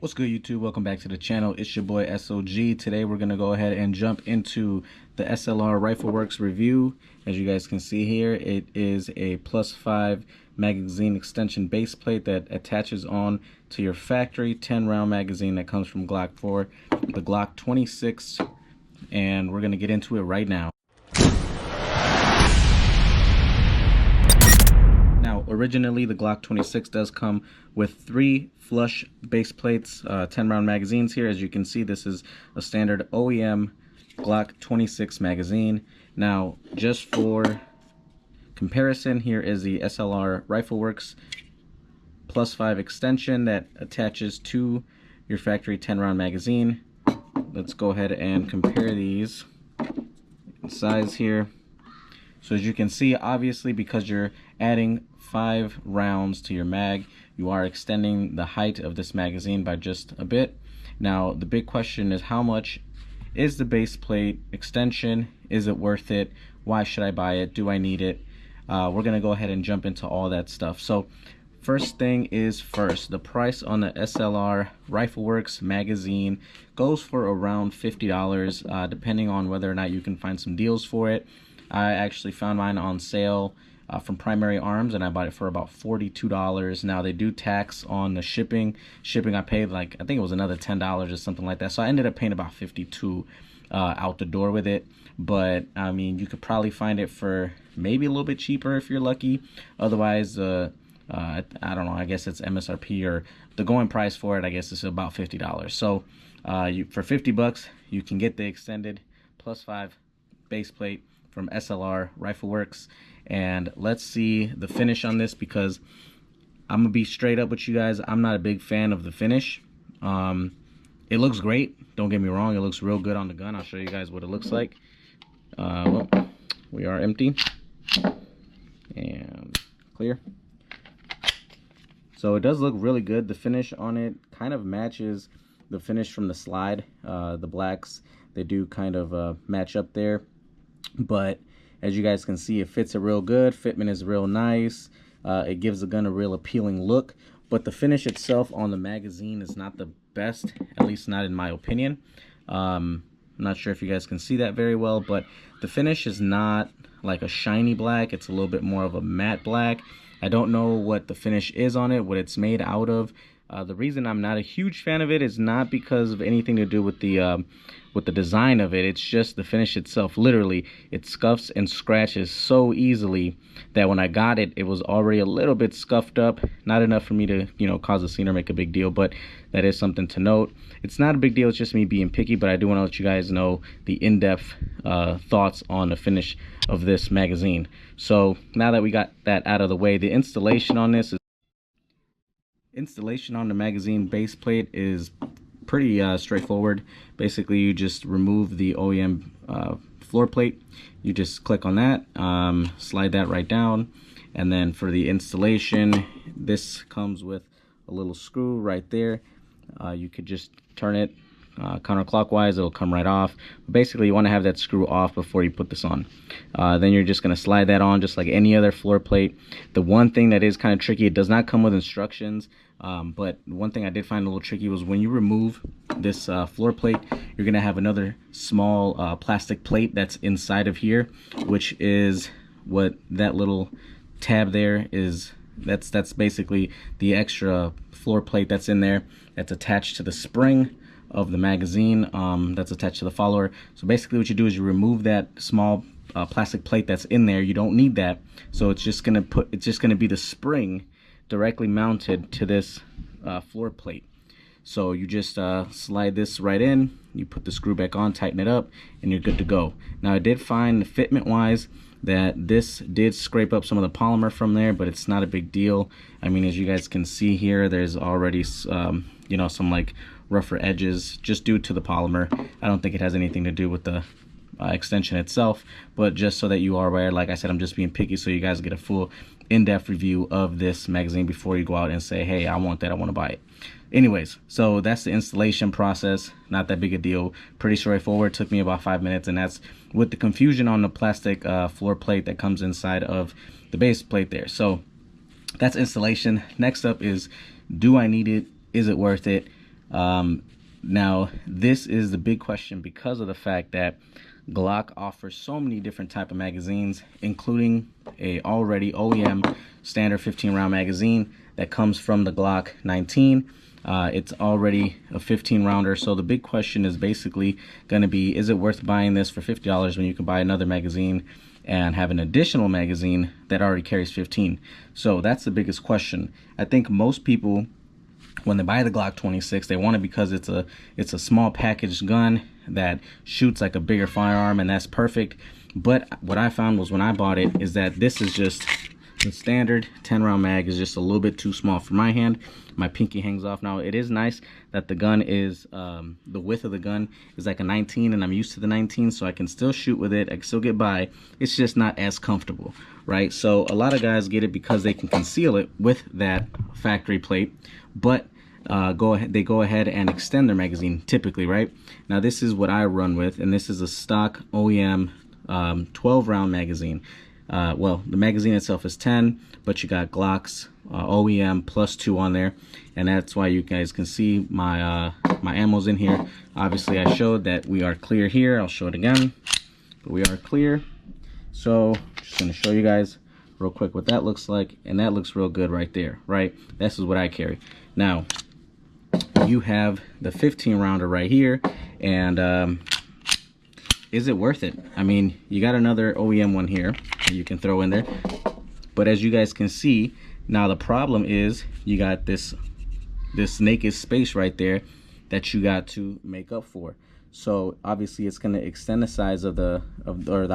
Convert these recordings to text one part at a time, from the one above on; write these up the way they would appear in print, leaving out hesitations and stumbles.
What's good, YouTube? Welcome back to the channel. It's your boy S.O.G. Today we're going to go ahead and jump into the Slr Rifleworks review. As you guys can see here, it is a +5 magazine extension base plate that attaches on to your factory 10-round magazine that comes from Glock 4, the Glock 26, and we're going to get into it right now. Originally, the Glock 26 does come with 3 flush base plates, 10-round magazines here. As you can see, this is a standard OEM Glock 26 magazine. Now, just for comparison, here is the Slr Rifleworks +5 extension that attaches to your factory 10-round magazine. Let's go ahead and compare these in size here. So as you can see, obviously, because you're adding 5 rounds to your mag, you are extending the height of this magazine by just a bit. Now, the big question is, how much is the base plate extension? Is it worth it? Why should I buy it? Do I need it? We're gonna go ahead and jump into all that stuff. So first thing is first, the price on the Slr Rifleworks magazine goes for around $50, depending on whether or not you can find some deals for it. I actually found mine on sale from Primary Arms, and I bought it for about $42. Now, they do tax on the shipping. I paid, like, I think it was another $10 or something like that. So I ended up paying about $52 out the door with it. But I mean, you could probably find it for maybe a little bit cheaper if you're lucky. Otherwise, I don't know, I guess it's MSRP, or the going price for it, I guess, is about $50. So for $50, you can get the extended +5 base plate from Slr Rifleworks. And let's see the finish on this, because I'm gonna be straight up with you guys, I'm not a big fan of the finish. It looks great, don't get me wrong, it looks real good on the gun. I'll show you guys what it looks like. Well, we are empty and clear. So it does look really good. The finish on it kind of matches the finish from the slide. The blacks, they do kind of match up there. But as you guys can see, it fits it real good. Fitment is real nice. It gives the gun a real appealing look. But the finish itself on the magazine is not the best, at least not in my opinion. I'm not sure if you guys can see that very well, but the finish is not like a shiny black. It's a little bit more of a matte black. I don't know what the finish is on it, what it's made out of. The reason I'm not a huge fan of it is not because of anything to do with the design of it. It's just the finish itself. Literally, it scuffs and scratches so easily that when I got it, it was already a little bit scuffed up. Not enough for me to, cause a scene or make a big deal, but that is something to note. It's not a big deal, it's just me being picky, but I do want to let you guys know the in-depth thoughts on the finish of this magazine. So now that we got that out of the way, the installation on this is on the magazine base plate is pretty straightforward. Basically, you just remove the OEM floor plate. You just click on that, slide that right down, and then for the installation, this comes with a little screw right there. You could just turn it counterclockwise, it'll come right off. Basically, you want to have that screw off before you put this on. Then you're just going to slide that on just like any other floor plate. The one thing that is kind of tricky, it does not come with instructions, but one thing I did find a little tricky was when you remove this floor plate, you're going to have another small plastic plate that's inside of here, which is what that little tab there is. That's basically the extra floor plate that's in there, that's attached to the spring of the magazine, that's attached to the follower. So basically what you do is you remove that small plastic plate that's in there. You don't need that, so it's just gonna be the spring directly mounted to this floor plate. So you just slide this right in, you put the screw back on, tighten it up, and you're good to go. Now, I did find, fitment wise, that this did scrape up some of the polymer from there, but it's not a big deal. I mean, as you guys can see here, there's already some like rougher edges just due to the polymer. I don't think it has anything to do with the extension itself, but just so that you are aware, like I said, I'm just being picky so you guys get a full in-depth review of this magazine before you go out and say, hey, I want that, I want to buy it. Anyways, so that's the installation process. Not that big a deal, pretty straightforward. Took me about 5 minutes, and that's with the confusion on the plastic floor plate that comes inside of the base plate there. So that's installation. Next up is, do I need it? Is it worth it? Now, this is the big question because of the fact that Glock offers so many different type of magazines, including a already OEM standard 15 round magazine that comes from the Glock 19. It's already a 15 rounder, so the big question is basically going to be, is it worth buying this for $50 when you can buy another magazine and have an additional magazine that already carries 15? So that's the biggest question. I think most people, when they buy the Glock 26, they want it because it's a small packaged gun that shoots like a bigger firearm, and that's perfect. But what I found was when I bought it is that this is just the standard 10 round mag is just a little bit too small for my hand. My pinky hangs off. Now it is nice that the gun is the width of the gun is like a 19, and I'm used to the 19, so I can still shoot with it. I can still get by. It's just not as comfortable, right? So a lot of guys get it because they can conceal it with that factory plate, but they go ahead and extend their magazine typically, right? Now this is what I run with, and this is a stock OEM 12 round magazine. Well, the magazine itself is 10, but you got Glock's OEM plus 2 on there, and that's why you guys can see my my ammo's in here. Obviously I showed that we are clear here. I'll show it again, but we are clear. So just gonna show you guys real quick what that looks like, and that looks real good right there, right? This is what I carry. Now you have the 15 rounder right here, and is it worth it? I mean, you got another OEM one here that you can throw in there, but as you guys can see, now the problem is you got this naked space right there that you got to make up for. So obviously it's going to extend the size of the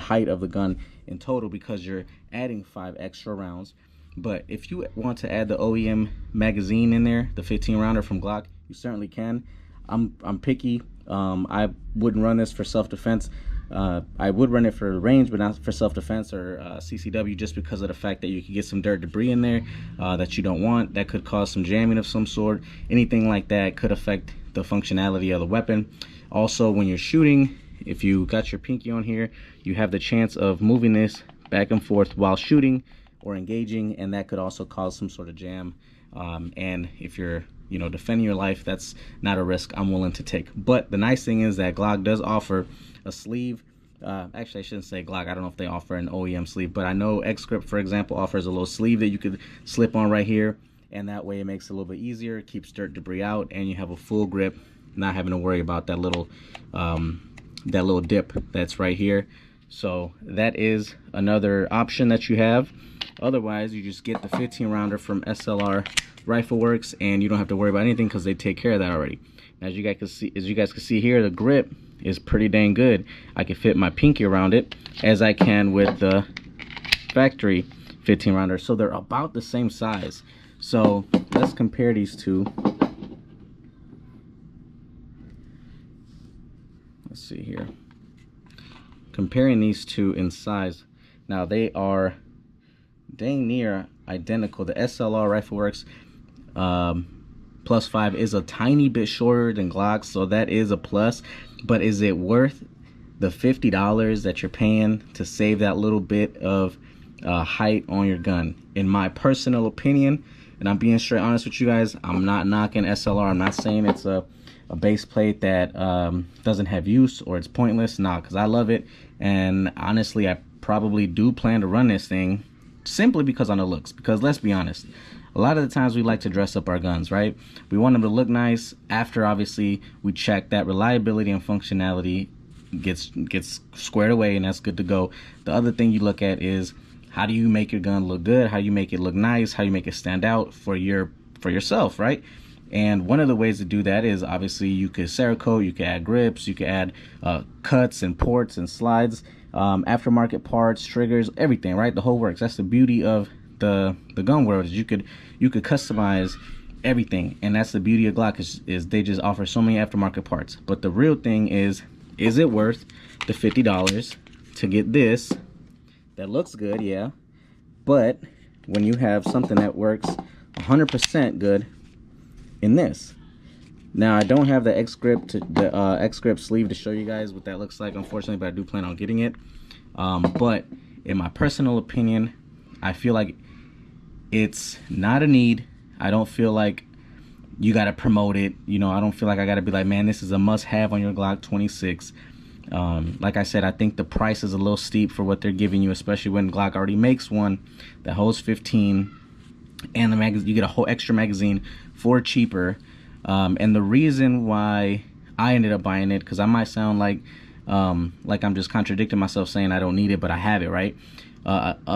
height of the gun in total because you're adding 5 extra rounds. But if you want to add the OEM magazine in there, the 15 rounder from Glock, you certainly can. I'm picky. I wouldn't run this for self-defense. I would run it for range, but not for self-defense or CCW, just because of the fact that you could get some dirt debris in there that you don't want. That could cause some jamming of some sort. Anything like that could affect the functionality of the weapon. Also, when you're shooting, if you got your pinky on here, you have the chance of moving this back and forth while shooting or engaging, and that could also cause some sort of jam. And if you're defending your life, that's not a risk I'm willing to take. But the nice thing is that Glock does offer a sleeve. Actually, I shouldn't say Glock. I don't know if they offer an OEM sleeve, but I know X-Grip, for example, offers a little sleeve that you could slip on right here, and that way it makes it a little bit easier. It keeps dirt debris out, and you have a full grip, not having to worry about that little dip that's right here. So that is another option that you have. Otherwise, you just get the 15 rounder from SLR Rifleworks, and you don't have to worry about anything because they take care of that already. As you guys can see here, the grip is pretty dang good. I can fit my pinky around it as I can with the factory 15 rounder, so they're about the same size. So let's compare these two. Let's see here. Comparing these two in size, now they are dang near identical. The SLR Rifleworks plus 5 is a tiny bit shorter than Glock, so that is a plus. But is it worth the $50 that you're paying to save that little bit of height on your gun? In my personal opinion, and I'm being straight honest with you guys, I'm not knocking SLR. I'm not saying it's a base plate that doesn't have use or it's pointless. Nah, because I love it, and honestly I probably do plan to run this thing simply because on the looks. Because let's be honest, a lot of the times we like to dress up our guns, right? We want them to look nice after obviously we check that reliability and functionality gets squared away, and that's good to go. The other thing you look at is, how do you make your gun look good? How do you make it look nice? How do you make it stand out for yourself, right? And one of the ways to do that is obviously you could Cerakote, you could add grips, you could add cuts and ports and slides, aftermarket parts, triggers, everything, right? The whole works. That's the beauty of the gun world, is you could customize everything, and that's the beauty of Glock is they just offer so many aftermarket parts. But the real thing is it worth the $50 to get this that looks good? Yeah, but when you have something that works 100% good in this. Now I don't have the X-Grip sleeve to show you guys what that looks like, unfortunately, but I do plan on getting it. But in my personal opinion, I feel like it's not a need. I don't feel like you got to promote it. You know, I don't feel like I got to be like, man, this is a must-have on your Glock 26. Like I said, I think the price is a little steep for what they're giving you, especially when Glock already makes one that holds 15, and the magazine, you get a whole extra magazine for cheaper. And the reason why I ended up buying it, because I might sound like I'm just contradicting myself saying I don't need it, but I have it, right?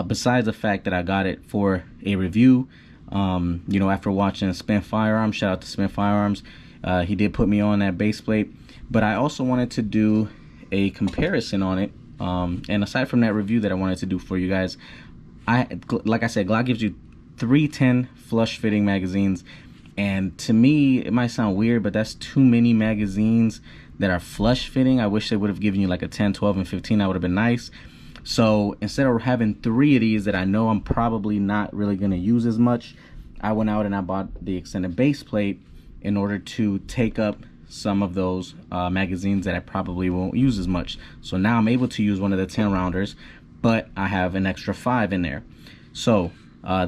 Besides the fact that I got it for a review, you know, after watching Spin Firearms, shout out to Spin Firearms, he did put me on that base plate, but I also wanted to do a comparison on it. And aside from that review that I wanted to do for you guys, like I said, Glock gives you 310 flush fitting magazines, and to me it might sound weird, but that's too many magazines that are flush fitting. I wish they would have given you like a 10, 12, and 15. That would have been nice. So instead of having 3 of these that I know I'm probably not really going to use as much, I went out and I bought the extended base plate in order to take up some of those magazines that I probably won't use as much. So now I'm able to use one of the 10 rounders, but I have an extra 5 in there. So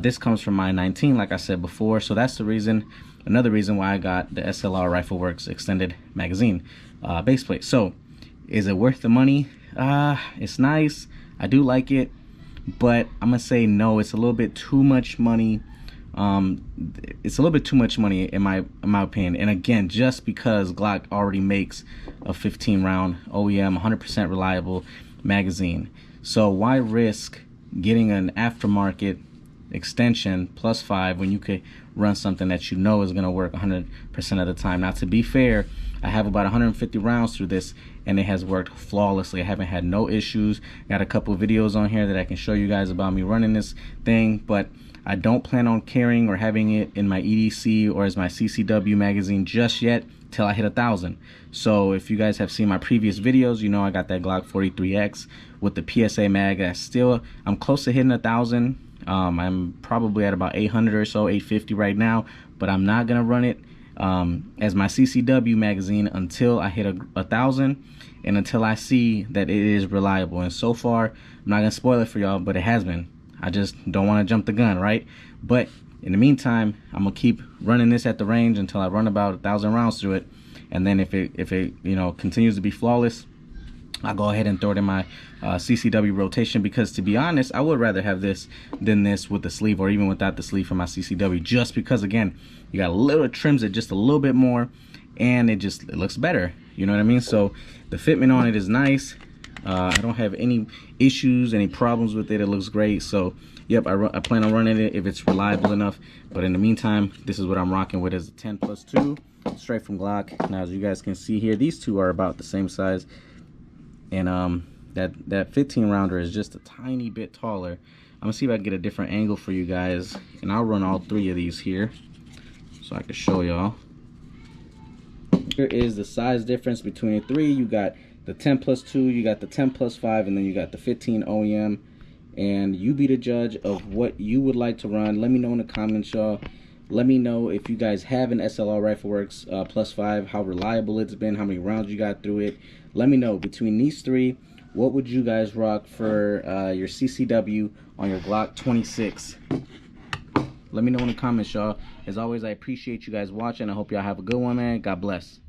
this comes from my 19, like I said before. So that's the reason, another reason why I got the SLR Rifleworks extended magazine base plate. So is it worth the money? It's nice, I do like it, but I'm gonna say no. It's a little bit too much money. It's a little bit too much money in my opinion. And again, just because Glock already makes a 15 round OEM 100% reliable magazine, so why risk getting an aftermarket extension plus 5 when you could run something that you know is going to work 100% of the time? Now, to be fair, I have about 150 rounds through this, and it has worked flawlessly. I haven't had no issues. Got a couple of videos on here that I can show you guys about me running this thing, but I don't plan on carrying or having it in my EDC or as my CCW magazine just yet till I hit 1,000. So if you guys have seen my previous videos, you know I got that Glock 43X with the PSA mag. I'm close to hitting 1,000. I'm probably at about 800 or so, 850 right now, but I'm not gonna run it as my CCW magazine until I hit 1,000 and until I see that it is reliable. And so far, I'm not gonna spoil it for y'all, but it has been. I just don't want to jump the gun, right? But in the meantime, I'm gonna keep running this at the range until I run about 1,000 rounds through it, and then if it you know continues to be flawless, I'll go ahead and throw it in my CCW rotation, because to be honest, I would rather have this than this with the sleeve, or even without the sleeve for my CCW, just because again, you got a little, it trims it just a little bit more, and it looks better, you know what I mean? So the fitment on it is nice. I don't have any issues, any problems with it. It looks great. So yep, I plan on running it if it's reliable enough, but in the meantime, this is what I'm rocking with, is a 10+2 straight from Glock. Now, as you guys can see here, these two are about the same size, and that 15 rounder is just a tiny bit taller. I'm gonna see if I can get a different angle for you guys, and I'll run all 3 of these here so I can show y'all. Here is the size difference between the 3. You got the 10+2, you got the 10+5, and then you got the 15 OEM, and you be the judge of what you would like to run. Let me know in the comments, y'all. Let me know if you guys have an SLR Rifleworks +5, how reliable it's been, how many rounds you got through it. Let me know, between these 3, what would you guys rock for your CCW on your Glock 26? Let me know in the comments, y'all. As always, I appreciate you guys watching. I hope y'all have a good one, man. God bless.